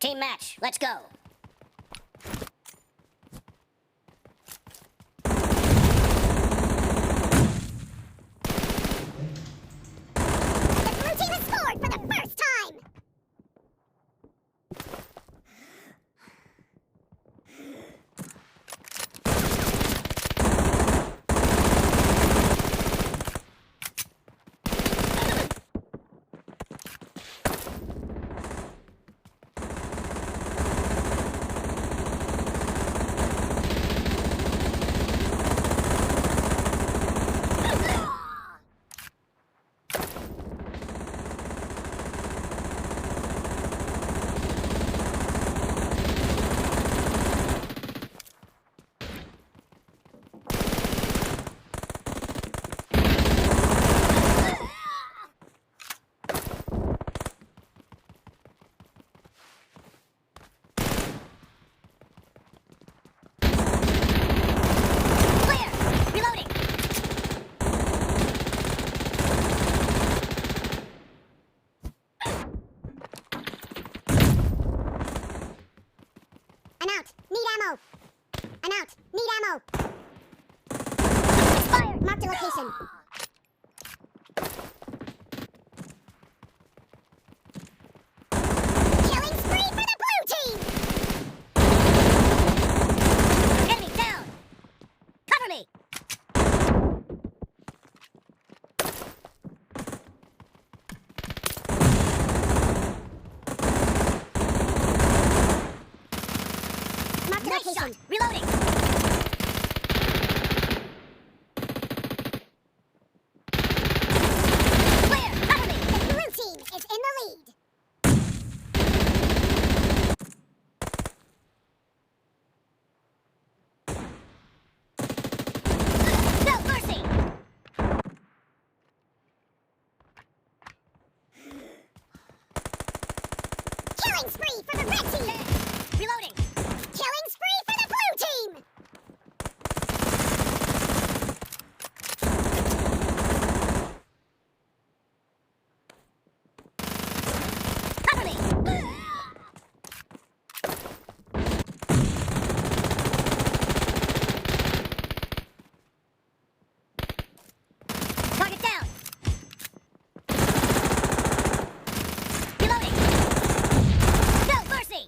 Team match, let's go. The blue team has scored for the first time! Need ammo! I'm out! Need ammo! Fire! Marked a location. Killing spree for the blue team! Enemy down! Cover me! Nice shot! Reloading! Clear! Cover me! The blue team is in the lead. No mercy! Killing spree for the red team! Reloading! Killing spree for the blue team! Cover me! Target down! Reloading! No mercy!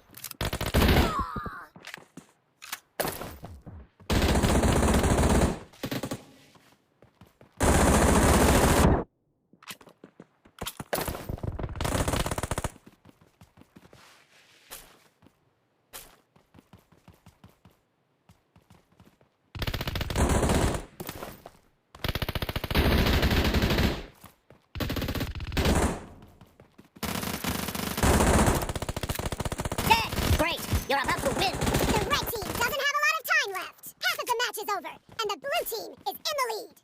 Great! You're about to win! The red team doesn't have a lot of time left. Half of the match is over, and the blue team is in the lead.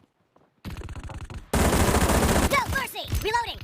No mercy! Reloading!